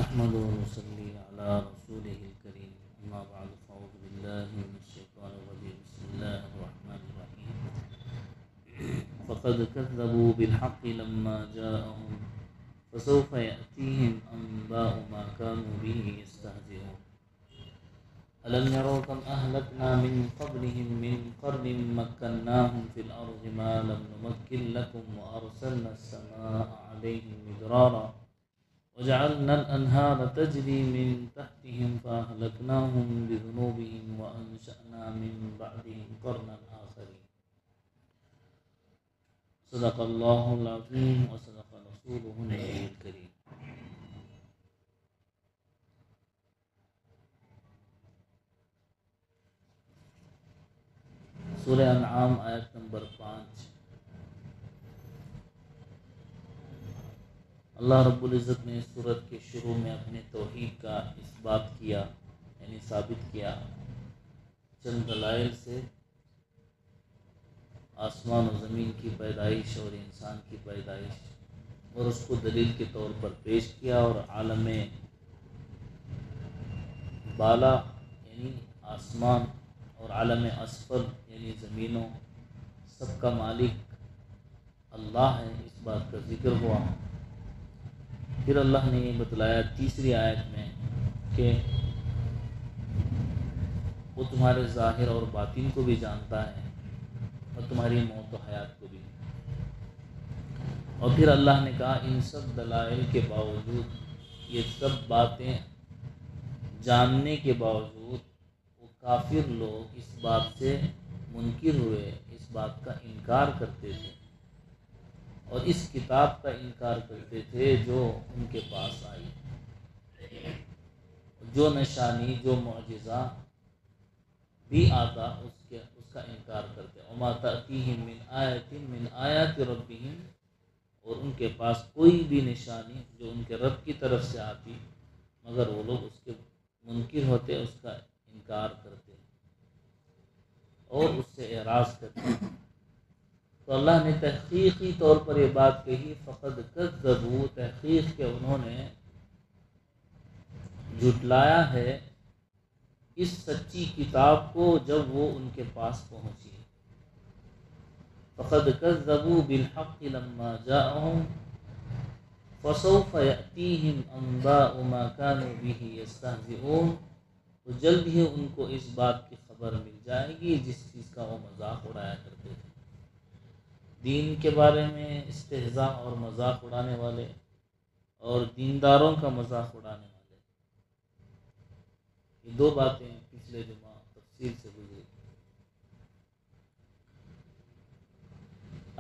نحمده ونصلي على رسوله الكريم أما بعد فأعوذ بالله من الشيطان الرجيم بسم الله الرحمن الرحيم فقد كذبوا بالحق لما جاءهم فسوف يأتيهم أنباء ما كانوا به يستهزئون ألم يروا كم أهلكنا من قبلهم من قرن مكناهم في الأرض ما لم نمكن لكم وأرسلنا السماء عليهم مدرارا وجعلنا الأنهار تجري من تحتهم فأهلكناهم بذنوبهم وأنشأنا من بعدهم قرنا آخرين صدق الله العظيم وصدق رسوله النبي الكريم. سورہ انعام آیت نمبر 5. اللہ رب العزت نے اس سورت کے شروع میں اپنے توحید کا اثبات کیا، یعنی ثابت کیا چند دلائل سے، آسمان و زمین کی پیدائش اور انسان کی پیدائش، اور اس کو دلیل کے طور پر پیش کیا، اور عالم بالا یعنی آسمان اور عالم اسفل یعنی زمینوں سب کا مالک اللہ ہے، اس بات کا ذکر ہوا۔ پھر اللہ نے یہ بتلایا تیسری آیت میں کہ وہ تمہارے ظاہر اور باطن کو بھی جانتا ہے اور تمہاری موت و حیات کو بھی۔ اور پھر اللہ نے کہا ان سب دلائل کے باوجود، یہ سب باتیں جاننے کے باوجود وہ کافر لوگ اس بات سے منکر ہوئے، اس بات کا انکار کرتے تھے اور اس کتاب کا انکار کرتے تھے جو ان کے پاس آئی، جو نشانی جو معجزہ بھی آتا اس کا انکار کرتے۔ وما تأتیہم من آیۃ من آیات ربہم، اور ان کے پاس کوئی بھی نشانی جو ان کے رب کی طرف سے آتی مگر وہ لوگ اس کے منکر ہوتے، اس کا انکار کرتے اور اس سے اعراض کرتے۔ تو اللہ نے تحقیقی طور پر یہ بات کہی، فقد کذبوا، تحقیق کہ انہوں نے جھٹلایا ہے اس سچی کتاب کو جب وہ ان کے پاس پہنچی۔ فقد کذبوا بالحق لما جاءهم فسوف يأتيهم انباء ما كانوا به يستهزئون، تو جلد ہی ان کو اس بات کی خبر مل جائے گی جس چیز کا وہ مذاق اڑایا کرتے تھے۔ دین کے بارے میں استہزاء اور مذاق اڑانے والے اور دینداروں کا مذاق اڑانے والے، یہ دو باتیں پچھلے جمعہ تفصیل سے گزری۔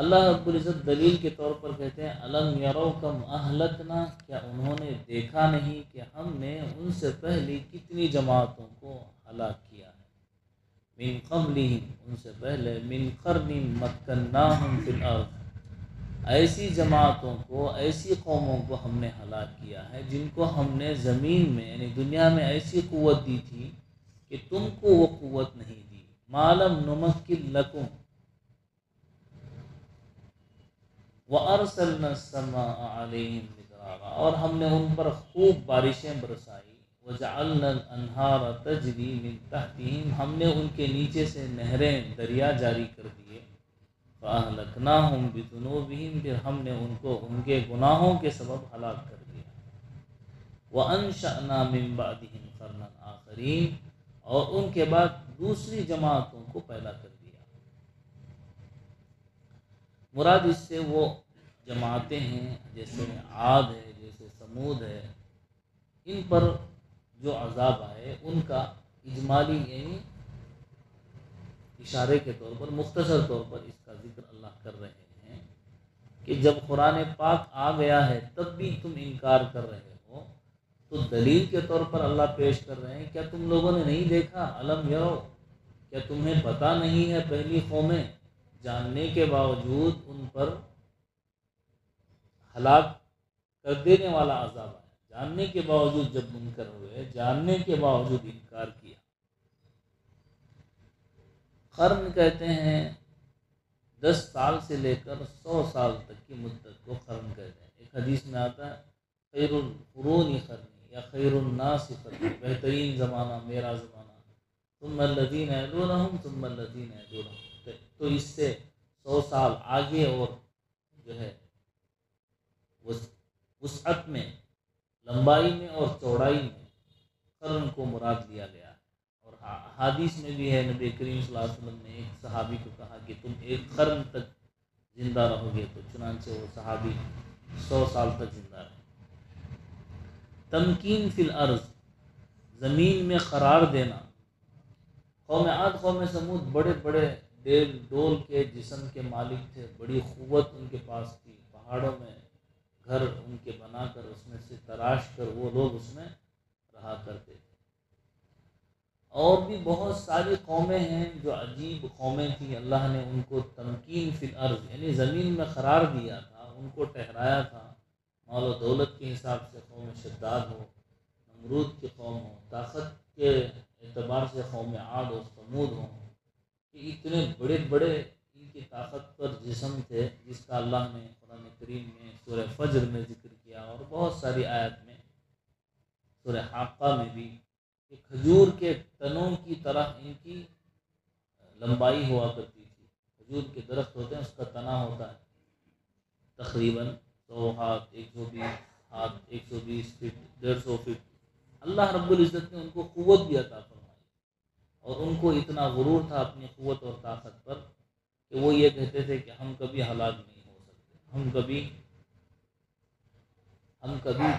اللہ رب العزت دلیل کے طور پر کہتے ہیں الم یروا کم اہلکنا، کیا انہوں نے دیکھا نہیں کہ ہم نے ان سے پہلی کتنی جماعتوں کو ہلاک کیا ہے۔ من قبلہم، ان سے پہلے، من قرن مکناہم فی الارض، ایسی جماعتوں کو، ایسی قوموں کو ہم نے ہلاک کیا ہے جن کو ہم نے زمین میں یعنی دنیا میں ایسی قوت دی تھی کہ تم کو وہ قوت نہیں دی۔ ما لم نمکن لکم وَأَرْسَلْنَا السَّمَاءَ عَلَيْهِمْ مِدْرَارًا، اور ہم نے ان پر خوب بارشیں برسائی۔ وَجَعَلْنَا الْأَنْهَارَ تَجْرِي مِنْ تَحْتِهِمْ، ہم نے ان کے نیچے سے نہریں، دریا جاری کر دیے۔ فَأَهْلَكْنَاهُمْ بِذُنُوبِهِمْ، پھر ہم نے ان کو ان کے گناہوں کے سبب ہلاک کر دیا۔ وَأَنشَأْنَا مِنْ بَعْدِهِمْ قَرْنًا آخَرِينَ، اور ان کے بعد دوسری جماعتوں کو پیدا کر دیا۔ مراد اس سے وہ جماعتیں ہیں جیسے عاد ہے، جیسے سمود ہے، ان پر جو عذاب آئے ان کا اجمالی یعنی اشارے کے طور پر، مختصر طور پر اس کا ذکر اللہ کر رہے ہیں کہ جب قرآن پاک آ گیا ہے تب بھی تم انکار کر رہے ہو، تو دلیل کے طور پر اللہ پیش کر رہے ہیں کیا تم لوگوں نے نہیں دیکھا؟ الم یروا، کیا تمہیں پتہ نہیں ہے پہلی قومیں، جاننے کے باوجود ان پر ہلاک کر دینے والا عذاب آیا، جاننے کے باوجود جب منکر ہوئے، جاننے کے باوجود انکار کیا۔ قرن کہتے ہیں 10 سال سے لے کر 100 سال تک کی مدت کو قرن کہتے ہیں۔ ایک حدیث میں آتا ہے خیر القرون قرنی، یا خیر الناس قرنی، بہترین زمانہ میرا زمانہ، ثم الذین یلونہم ثم الذین یلونہم، تو اس سے 100 سال آگے اور جو ہے وسعت میں، لمبائی میں اور چوڑائی میں قرن کو مراد لیا گیا۔ اور حدیث میں بھی ہے، نبی کریم صلی اللہ علیہ وسلم نے ایک صحابی کو کہا کہ تم ایک قرن تک زندہ رہو گے، تو چنانچہ وہ صحابی 100 سال تک زندہ رہے۔ تمکین فی الارض، زمین میں قرار دینا۔ قوم عاد قوم سمود بڑے بڑے ڈول کے جسم کے مالک تھے، بڑی قوت ان کے پاس تھی، پہاڑوں میں گھر ان کے بنا کر اس میں سے تراش کر وہ لوگ اس میں رہا کرتے تھے۔ اور بھی بہت ساری قومیں ہیں جو عجیب قومیں تھیں، اللہ نے ان کو تمکین فی الارض یعنی زمین میں قرار دیا تھا، ان کو ٹھہرایا تھا، مال و دولت کے حساب سے قوم شداد ہو، نمرود کی قوم ہو، طاقت کے اعتبار سے قوم عاد و ثمود ہوں، کہ اتنے بڑے بڑے ان کی طاقت پر جسم تھے، جس کا اللہ نے قرآن کریم میں سورہ فجر میں ذکر کیا، اور بہت ساری آیات میں، سورہ حاقہ میں بھی، کہ کھجور کے تنوں کی طرح ان کی لمبائی ہوا کرتی تھی۔ کھجور کے درخت ہوتے ہیں، اس کا تنا ہوتا ہے تقریباً 100 ہاتھ، 120 ہاتھ، 120 فٹ، 150 فٹ۔ اللہ رب العزت نے ان کو قوت بھی عطا فرمائی، اور ان کو اتنا غرور تھا اپنی قوت اور طاقت پر کہ وہ یہ کہتے تھے کہ ہم کبھی ہلاک نہیں ہو سکتے، ہم کبھی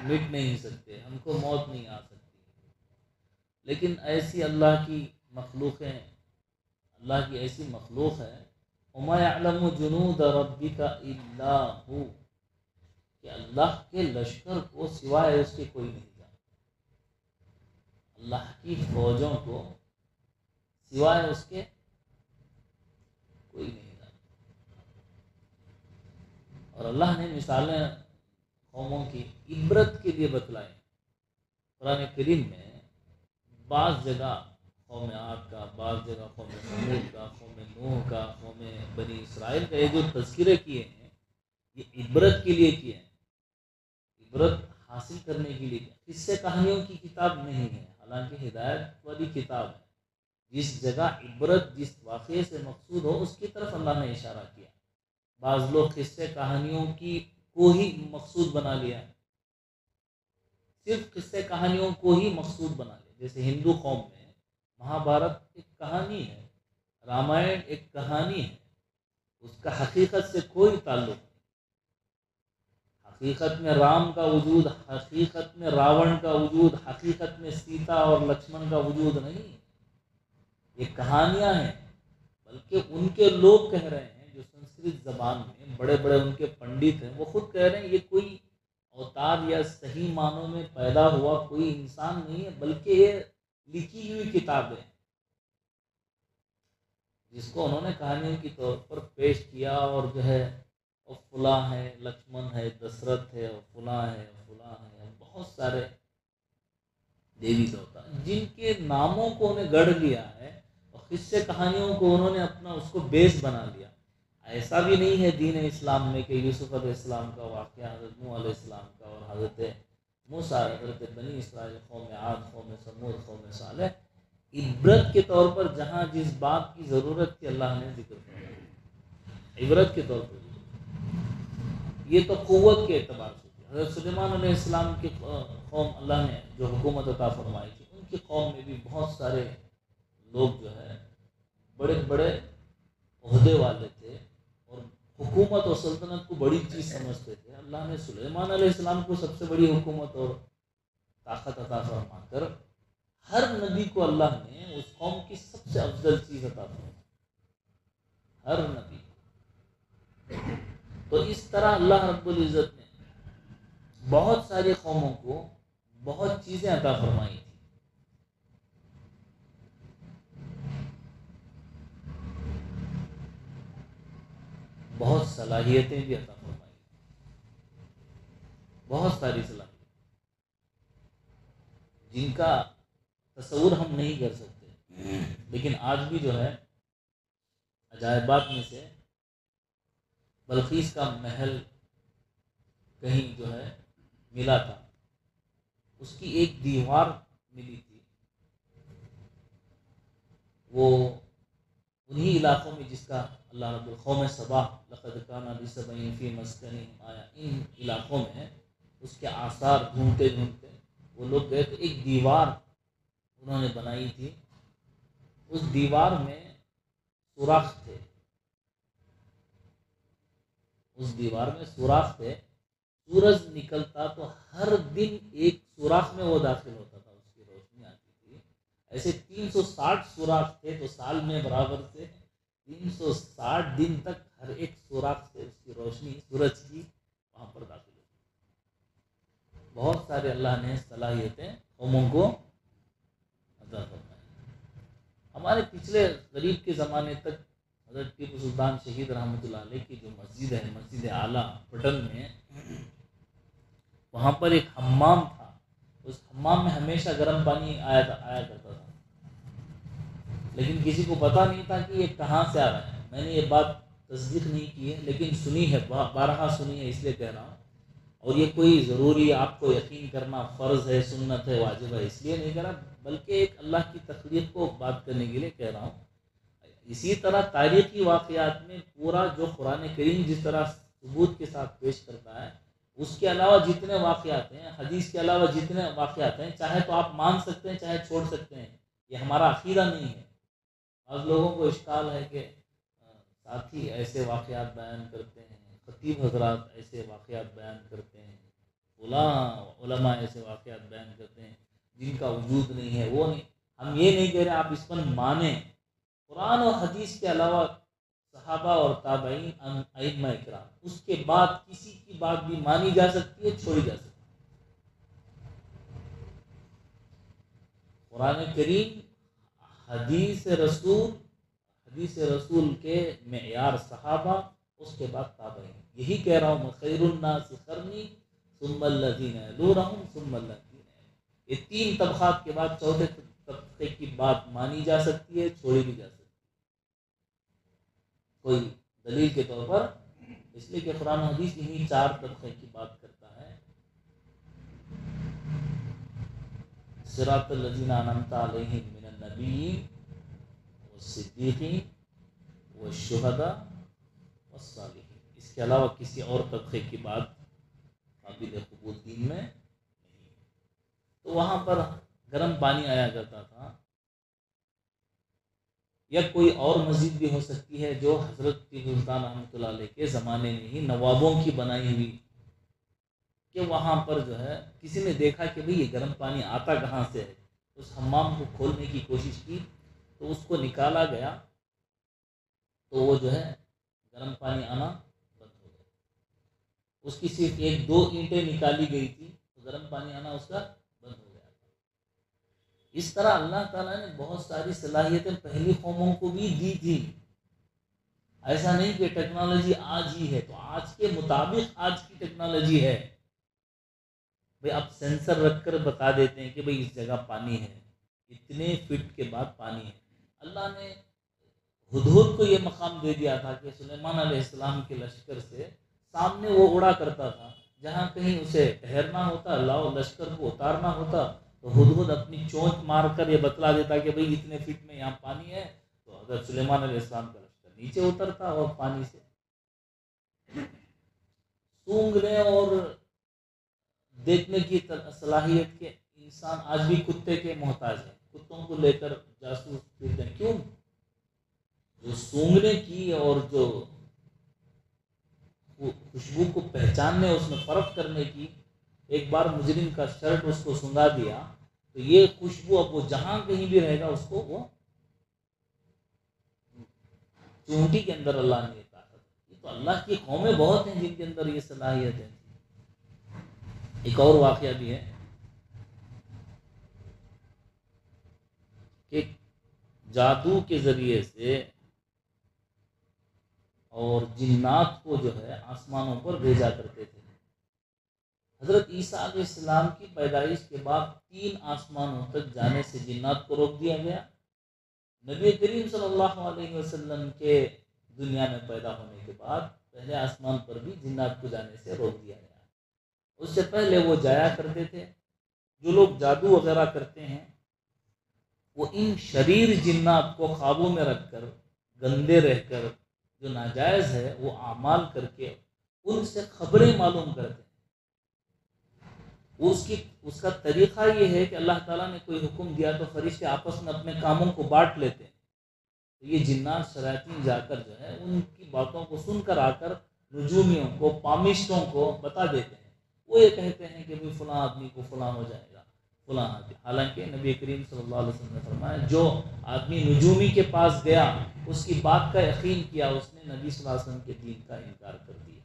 مٹ نہیں سکتے، ہم کو موت نہیں آ سکتی۔ لیکن ایسی اللہ کی مخلوقیں، اللہ کی ایسی مخلوق ہے، وَمَا يَعْلَمُ جُنُودَ رَبِّكَ إِلَّا هُوَ، کہ اللہ کے لشکر کو سوائے اس کے کوئی نہیں جانتا، اللہ کی فوجوں کو سوائے اس کے کوئی نہیں جانتا۔ اور اللہ نے مثالیں قوموں کی عبرت کے لیے بتلائیں۔ قرآن کریم میں بعض جگہ قوم عاد کا، بعض جگہ قوم ثمود کا، قوم نوح کا، قوم بنی اسرائیل کا، یہ جو تذکرے کیے ہیں یہ عبرت کے لیے کیے ہیں، عبرت حاصل کرنے کے لیے کیے۔ قصے کہانیوں کی کتاب نہیں ہے، حالانکہ ہدایت والی کتاب ہے۔ جس جگہ عبرت، جس واقعے سے مقصود ہو، اس کی طرف اللہ نے اشارہ کیا۔ بعض لوگ قصے کہانیوں کی کو ہی مقصود بنا لیا، صرف قصے کہانیوں کو ہی مقصود بنا لیا۔ جیسے ہندو قوم میں مہابھارت ایک کہانی ہے، رامائن ایک کہانی ہے، اس کا حقیقت سے کوئی تعلق نہیں۔ حقیقت میں رام کا وجود، حقیقت میں راون کا وجود، حقیقت میں سیتا اور لکشمن کا وجود نہیں، یہ کہانیاں ہیں۔ بلکہ ان کے لوگ کہہ رہے ہیں جو سنسکرت زبان میں بڑے بڑے ان کے پنڈت ہیں، وہ خود کہہ رہے ہیں یہ کوئی اوتار یا صحیح معنوں میں پیدا ہوا کوئی انسان نہیں ہے، بلکہ یہ لکھی ہوئی کتاب ہے، جس کو انہوں نے کہانیوں کے طور پر پیش کیا، اور جو ہے اور فلاں ہے، لکشمن ہے، دشرت ہے، اور فلاں ہے، فلاں ہے، بہت سارے دیوی دیوتا جن کے ناموں کو انہیں گڑھ لیا ہے، اور قصے کہانیوں کو انہوں نے اپنا اس کو بیس بنا لیا۔ ایسا بھی نہیں ہے دین اسلام میں کہ یوسف علیہ السلام کا واقعہ، حضرت نوح علیہ السلام کا، اور حضرت موسیٰ، حضرت بنی اسرائیل، قوم عاد، قوم ثمود، قوم صالح، عبرت کے طور پر جہاں جس بات کی ضرورت تھی اللہ نے ذکر کیا، عبرت کے طور پر۔ یہ تو قوت کے اعتبار سے تھی۔ حضرت سلیمان علیہ السلام کی قوم، اللہ نے جو حکومت عطا فرمائی تھی، ان کی قوم میں بھی بہت سارے لوگ جو ہے بڑے بڑے عہدے والے تھے، اور حکومت اور سلطنت کو بڑی چیز سمجھتے تھے۔ اللہ نے سلیمان علیہ السلام کو سب سے بڑی حکومت اور طاقت عطا فرما کر ہر نبی کو اللہ نے اس قوم کی سب سے افضل چیز عطا فرمائی، ہر نبی۔ تو اس طرح اللہ رب العزت نے بہت ساری قوموں کو بہت چیزیں عطا فرمائی تھی۔ بہت صلاحیتیں بھی عطا فرمائی، بہت ساری صلاحیتیں جن کا تصور ہم نہیں کر سکتے۔ لیکن آج بھی جو ہے عجائبات میں سے بلقیس کا محل کہیں جو ہے ملا تھا، اس کی ایک دیوار ملی تھی، وہ انہی علاقوں میں جس کا اللہ رب القوم سبا لقد کان لسبع فی مسکنہم آیا، ان علاقوں میں اس کے آثار ڈھونڈتے ڈھونڈتے وہ لوگ گئے تو ایک دیوار انہوں نے بنائی تھی، اس دیوار میں سوراخ تھے، اس دیوار میں سوراخ تھے، سورج نکلتا تو ہر دن ایک سوراخ میں وہ داخل ہوتا تھا، اس کی روشنی آتی تھی، ایسے 360 سوراخ تھے تو سال میں برابر سے 360 دن تک ہر ایک سوراخ سے اس کی روشنی سورج کی وہاں پر داخل ہوتی۔ بہت سارے اللہ نے صلاحیتیں قوموں کو عطا فرمائی۔ ہمارے پچھلے قریب کے زمانے تک حضرت ٹیپو سلطان شہید رحمۃ اللہ علیہ کی جو مسجد ہے، مسجد اعلیٰ پٹن میں، وہاں پر ایک حمام تھا، اس حمام میں ہمیشہ گرم پانی آیا کرتا تھا، لیکن کسی کو پتہ نہیں تھا کہ یہ کہاں سے آ رہا ہے۔ میں نے یہ بات تصدیق نہیں کی ہے لیکن سنی ہے، بارہا سنی ہے، اس لیے کہہ رہا ہوں، اور یہ کوئی ضروری آپ کو یقین کرنا فرض ہے، سنت ہے، واجب ہے، اس لیے نہیں کہہ رہا، بلکہ ایک اللہ کی تخلیق کو بات کرنے کے لیے کہہ رہا ہوں۔ اسی طرح تاریخی واقعات میں پورا جو قرآن کریم جس طرح ثبوت کے ساتھ پیش کرتا ہے، اس کے علاوہ جتنے واقعات ہیں، حدیث کے علاوہ جتنے واقعات ہیں، چاہے تو آپ مان سکتے ہیں چاہے چھوڑ سکتے ہیں، یہ ہمارا عقیدہ نہیں ہے۔ بعض لوگوں کو اشکال ہے کہ ساتھی ایسے واقعات بیان کرتے ہیں، خطیب حضرات ایسے واقعات بیان کرتے ہیں، علماء ایسے واقعات بیان کرتے ہیں جن کا وجود نہیں ہے، وہ نہیں، ہم یہ نہیں کہہ رہے آپ اس پر مانیں۔ قرآن اور حدیث کے علاوہ صحابہ اور تابعین، ائمہ اکرام، اس کے بعد کسی کی بات بھی مانی جا سکتی ہے، چھوڑی جا سکتی ہے۔ قرآن کریم، حدیث رسول کے معیار صحابہ، اس کے بعد تابعین، یہی کہہ رہا ہوں، خیر الناس قرنی ثم الذین یلونہم ثم الذین یلونہم، یہ 3 طبقات کے بعد چوتھے طبقے کی بات مانی جا سکتی ہے، چھوڑی بھی جا سکتی ہے، کوئی دلیل کے طور پر، اس لیے کہ قرآن حدیث یہی 4 طبقے کی بات کرتا ہے۔ صراط الذین انعمت علیہم من النبیین والصدیقین والشہداء والصالحین، اس کے علاوہ کسی اور طبقے کی بات قابل قبول دین میں نہیں۔ تو وہاں پر گرم پانی آیا کرتا تھا، یا کوئی اور مسجد بھی ہو سکتی ہے جو حضرت ٹیپو سلطان رحمۃ اللہ علیہ کے زمانے میں ہی نوابوں کی بنائی ہوئی، کہ وہاں پر جو ہے کسی نے دیکھا کہ بھئی یہ گرم پانی آتا کہاں سے ہے، اس حمام کو کھولنے کی کوشش کی تو اس کو نکالا گیا تو وہ جو ہے گرم پانی آنا بند ہو گیا، اس کی صرف 1-2 اینٹیں نکالی گئی تھی تو گرم پانی آنا اس کا بند ہو گیا۔ اس طرح اللہ تعالیٰ نے بہت ساری صلاحیتیں پہلی قوموں کو بھی دی تھی، ایسا نہیں کہ ٹیکنالوجی آج ہی ہے تو آج کے مطابق آج کی ٹیکنالوجی ہے، بھئی اب سینسر رکھ کر بتا دیتے ہیں کہ بھئی اس جگہ پانی ہے، اتنے فٹ کے بعد پانی ہے۔ اللہ نے ہدہد کو یہ مقام دے دیا تھا کہ سلیمان علیہ السلام کے لشکر سے سامنے وہ اڑا کرتا تھا، جہاں کہیں اسے ٹھہرنا ہوتا، لاؤ لشکر کو اتارنا ہوتا تو ہدہد اپنی چونچ مار کر یہ بتلا دیتا کہ بھئی اتنے فٹ میں یہاں پانی ہے، تو حضرت سلیمان علیہ السلام کا لشکر نیچے اترتا اور پانی سے سونگھنے اور دیکھنے کی صلاحیت کے انسان آج بھی کتے کے محتاج ہیں، کتوں کو لے کر جاسوس پھرتے ہیں، کیوں؟ جو سونگھنے کی اور جو خوشبو کو پہچاننے، اس میں فرق کرنے کی، ایک بار مجرم کا شرٹ اس کو سنگھا دیا تو یہ خوشبو اب وہ جہاں کہیں بھی رہے گا اس کو وہ چونٹی کے اندر اللہ نے طاقت، یہ تو اللہ کی قومیں بہت ہیں جن کے اندر یہ صلاحیت ہے۔ ایک اور واقعہ بھی ہے کہ جادو کے ذریعے سے اور جنات کو جو ہے آسمانوں پر بھیجا کرتے تھے۔ حضرت عیسیٰ علیہ السلام کی پیدائش کے بعد 3 آسمانوں تک جانے سے جنات کو روک دیا گیا۔ نبی کریم صلی اللہ علیہ وسلم کے دنیا میں پیدا ہونے کے بعد پہلے آسمان پر بھی جنات کو جانے سے روک دیا گیا۔ اس سے پہلے وہ جایا کرتے تھے، جو لوگ جادو وغیرہ کرتے ہیں وہ ان شریر جنات کو قابو میں رکھ کر، گندے رہ کر، جو ناجائز ہے وہ اعمال کر کے ان سے خبریں معلوم کرتے ہیں۔ اس کا طریقہ یہ ہے کہ اللہ تعالیٰ نے کوئی حکم دیا تو فرشتے آپس میں اپنے کاموں کو بانٹ لیتے ہیں۔ تو یہ جنات شیاطین جا کر جو ہے ان کی باتوں کو سن کر آ کر نجومیوں کو، پامشتوں کو بتا دیتے ہیں۔ وہ یہ کہتے ہیں کہ بھی فلاں آدمی کو فلاں ہو جائے گا، فلاں آدمی۔ حالانکہ نبی کریم صلی اللہ علیہ وسلم نے فرمایا جو آدمی نجومی کے پاس گیا، اس کی بات کا یقین کیا، اس نے نبی صلی اللہ علیہ وسلم کے دین کا انکار کر دیا،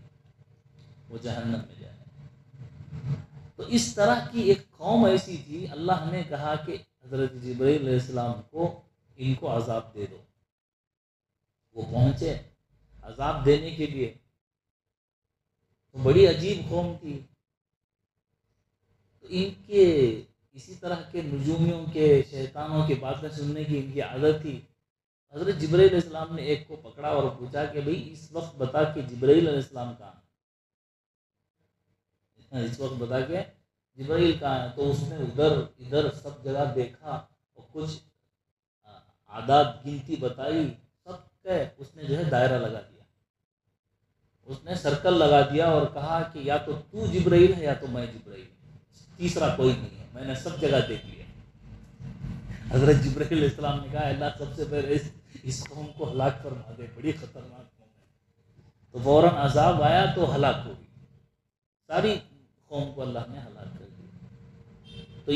وہ جہنم میں جائے۔ تو اس طرح کی ایک قوم ایسی تھی، اللہ نے کہا کہ حضرت جبرائیل علیہ السلام کو ان کو عذاب دے دو۔ وہ پہنچے عذاب دینے کے لیے، تو بڑی عجیب قوم تھی۔ تو ان کے اسی طرح کے نجومیوں کے، شیطانوں کی باتیں سننے کی ان کی عادت تھی۔ حضرت جبرائیل علیہ السلام نے ایک کو پکڑا اور پوچھا کہ بھئی اس وقت بتا کہ جبرائیل علیہ السلام کہاں ہے، اس وقت بتا کہ جبرائیل کہاں ہے۔ تو اس نے ادھر سب جگہ دیکھا اور کچھ اعداد گنتی بتائی، سب کے اس نے جو ہے دائرہ لگا دیا، اس نے سرکل لگا دیا اور کہا کہ یا تو جبرائیل ہے یا تو میں جبرائیل، تیسرا کوئی نہیں ہے، میں نے سب جگہ دیکھ لیا۔ حضرت جبرائیل علیہ السلام نے کہا اللہ سب سے پہلے اس قوم کو ہلاک فرما دے، بڑی خطرناک قوم ہے۔ تو فوراً عذاب آیا تو ہلاک ہو گئی، ساری قوم کو اللہ نے ہلاک کر دیا۔ تو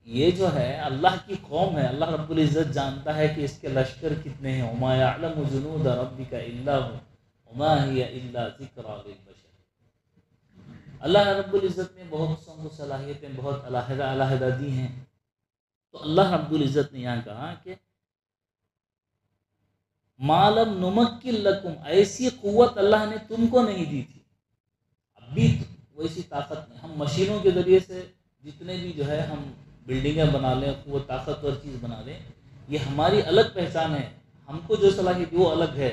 یہ جو ہے اللہ کی قوم ہے، اللہ رب العزت جانتا ہے کہ اس کے لشکر کتنے ہیں۔ وما يعلم جنود ربك الا هو وما هي الا ذکریٰ للبشر۔ اللہ رب العزت نے بہت سوں کو صلاحیتیں بہت علیحدہ دی ہیں۔ تو اللہ رب العزت نے یہاں کہا کہ ما لم نمکن لکم، ایسی قوت اللہ نے تم کو نہیں دی تھی، اب بھی ویسی طاقت نہیں۔ ہم مشینوں کے ذریعے سے جتنے بھی جو ہے ہم بلڈنگیں بنا لیں، وہ طاقتور چیز بنا لیں، یہ ہماری الگ پہچان ہے۔ ہم کو جو صلاحیت وہ الگ ہے،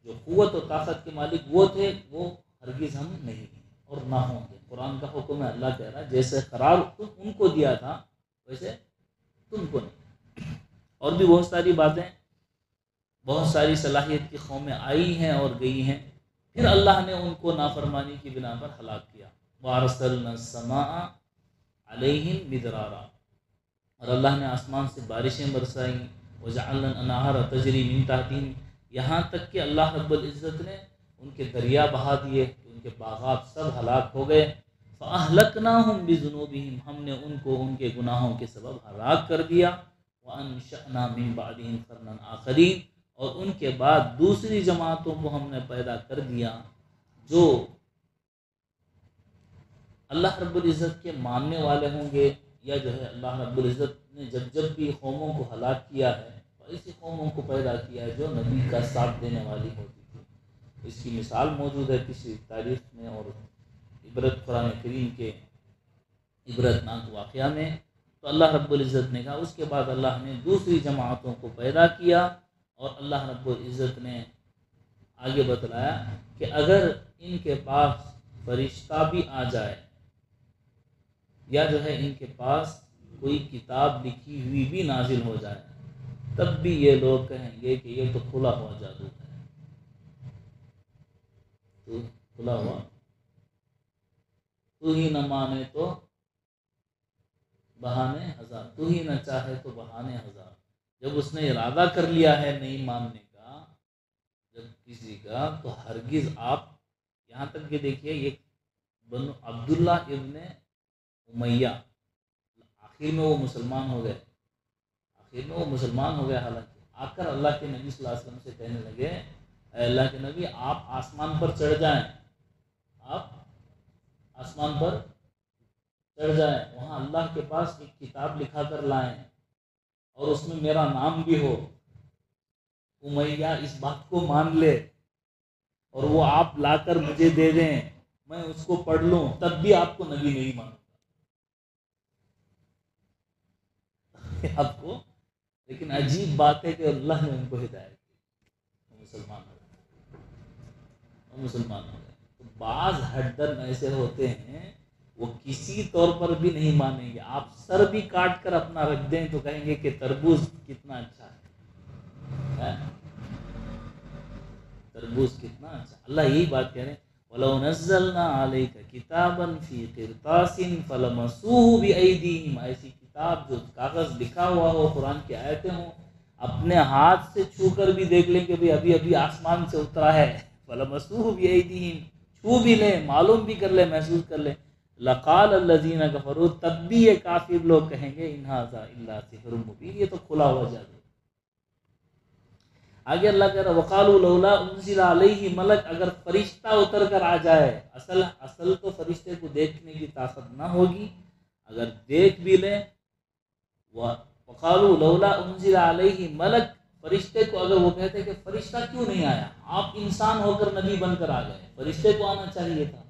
جو قوت و طاقت کے مالک وہ تھے، وہ ہرگز ہم نہیں ہیں اور نہ ہوں گے۔ قرآن کا حکم ہے، اللہ کہہ رہا ہے جیسے قرار ان کو دیا تھا ویسے تم کو نہیں۔ اور بھی بہت ساری باتیں، بہت ساری صلاحیت کی قومیں آئی ہیں اور گئی ہیں، پھر اللہ نے ان کو نافرمانی کی بنا پر ہلاک کیا۔ وَأَرْسَلْنَا السَّمَاءَ عَلَيْهِمْ مِدْرَارًا، اور اللہ نے آسمان سے بارشیں برسائیں۔ وَجَعَلْنَا الْأَنْهَارَ تَجْرِي مِن تَحْتِهِمْ، یہاں تک کہ اللہ رب العزت نے ان کے دریا بہا دیے، ان کے باغات سب ہلاک ہو گئے۔ فَأَهْلَكْنَاهُمْ بِذُنُوبِهِمْ، ہم نے ان کو ان کے گناہوں کے سبب ہلاک کر دیا۔ وَأَنشَأْنَا مِن بَعْدِهِمْ قَرْنًا آخَرِينَ، اور ان کے بعد دوسری جماعتوں کو ہم نے پیدا کر دیا جو اللہ رب العزت کے ماننے والے ہوں گے، یا جو ہے اللہ رب العزت نے جب بھی قوموں کو ہلاک کیا ہے ایسی قوموں کو پیدا کیا ہے جو نبی کا ساتھ دینے والی ہوتی تھی۔ اس کی مثال موجود ہے پچھلی تاریخ میں اور عبرت قرآن کریم کے عبرتناک واقعہ میں۔ تو اللہ رب العزت نے کہا، اس کے بعد اللہ نے دوسری جماعتوں کو پیدا کیا، اور اللہ رب العزت نے آگے بتلایا کہ اگر ان کے پاس فرشتہ بھی آ جائے، یا جو ہے ان کے پاس کوئی کتاب لکھی ہوئی بھی نازل ہو جائے، تب بھی یہ لوگ کہیں گے کہ یہ تو کھلا ہوا جادو ہے، تو کھلا ہوا، تو ہی نہ مانے تو بہانے ہزار، تو ہی نہ چاہے تو بہانے ہزار۔ جب اس نے ارادہ کر لیا ہے نہیں ماننے کا جب کسی کا، تو ہرگز آپ یہاں تک کہ دیکھیے، یہ بنو عبداللہ ابن امیہ، آخر میں وہ مسلمان ہو گئے، حالانکہ آ کر اللہ کے نبی صلی اللہ علیہ وسلم سے کہنے لگے، اے اللہ کے نبی آپ آسمان پر چڑھ جائیں، آپ آسمان پر چڑھ جائیں، وہاں اللہ کے پاس ایک کتاب لکھا کر لائیں اور اس میں میرا نام بھی ہو، امیہ اس بات کو مان لے اور وہ آپ لا کر مجھے دے دیں، میں اس کو پڑھ لوں، تب بھی آپ کو نبی نہیں مانوں گا آپ کو۔ لیکن عجیب بات ہے کہ اللہ نے ان کو ہدایت کی، وہ مسلمان ہو گئے۔ تو بعض ہٹ درم ایسے ہوتے ہیں وہ کسی طور پر بھی نہیں مانیں گے. آپ سر بھی کاٹ کر اپنا رکھ دیں تو کہیں گے کہ تربوز کتنا اچھا ہے, تربوز کتنا اچھا. اللہ یہی بات کہہ رہے ہیں وَلَوْ نَزَّلْنَا عَلَيْكَ كِتَابًا فِي قِرْطَاسٍ فَلَمَسُوهُ بِأَيْدِيهِمْ. ایسی کتاب جو کاغذ لکھا ہوا ہو, قرآن کی آیتیں ہوں, اپنے ہاتھ سے چھو کر بھی دیکھ لیں کہ بھئی ابھی ابھی آسمان سے اترا ہے. فَلَمَسُوهُ بِأَيْدِيهِمْ, چھو بھی لیں, معلوم بھی کر لیں, محسوس کر لیں. لَقَالَ الَّذِينَ كَفَرُوا, تب بھی یہ کافر لوگ کہیں گے إِنْ هَذَا إِلَّا سِحْرٌ مُبِينٌ, یہ تو کھلا ہوا جادو. آگے اللہ کہہ رہا وَقَالُوا لَوْلَا أُنزِلَ عَلَيْهِ مَلَكٌ, اگر فرشتہ اتر کر آ جائے. اصل تو فرشتے کو دیکھنے کی طاقت نہ ہوگی, اگر دیکھ بھی لیں. وَقَالُوا لَوْلَا أُنزِلَ عَلَيْهِ مَلَكٌ, فرشتے کو اگر وہ کہتے کہ فرشتہ کیوں نہیں آیا, آپ انسان ہو کر نبی بن کر آ گئے, فرشتے کو آنا چاہیے تھا.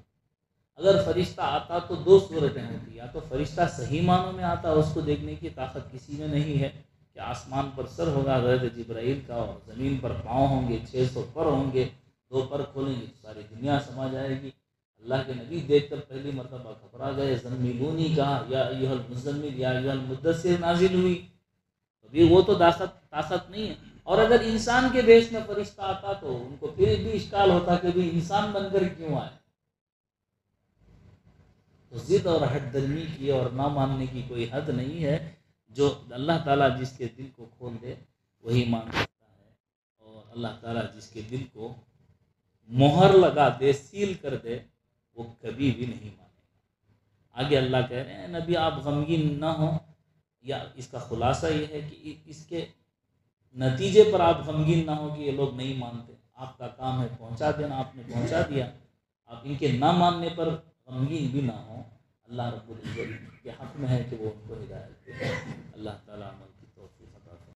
اگر فرشتہ آتا تو دو صورتیں ہوتی, یا تو فرشتہ صحیح معنوں میں آتا, اس کو دیکھنے کی طاقت کسی میں نہیں ہے کہ آسمان پر سر ہوگا حضرت جبرائیل کا, اور زمین پر پاؤں ہوں گے, 600 پر ہوں گے, 2 پر کھولیں گے تو ساری دنیا سما جائے گی. اللہ کے نبی دیکھ کر پہلی مرتبہ گھبرا گئے, زملونی کہا, یا ایھا المزمل یا ایھا المدثر نازل ہوئی. ابھی وہ تو طاقت نہیں ہے. اور اگر انسان کے بیش میں فرشتہ آتا تو ان کو پھر بھی اشکال ہوتا کہ بھی انسان بن کر کیوں آئے. تو ضد اور حد درمی کی اور نہ ماننے کی کوئی حد نہیں ہے. جو اللہ تعالیٰ جس کے دل کو کھول دے وہی مان سکتا ہے, اور اللہ تعالیٰ جس کے دل کو مہر لگا دے, سیل کر دے, وہ کبھی بھی نہیں مانے گا. آگے اللہ کہہ رہے ہیں نبی آپ غمگین نہ ہوں, یا اس کا خلاصہ یہ ہے کہ اس کے نتیجے پر آپ غمگین نہ ہوں کہ یہ لوگ نہیں مانتے. آپ کا کام ہے پہنچا دینا, آپ نے پہنچا دیا. آپ ان کے نہ ماننے پر غمگین بھی نہ ہوں. اللہ رب العزت کے حق میں ہے کہ وہ ان کو ہدایت دے.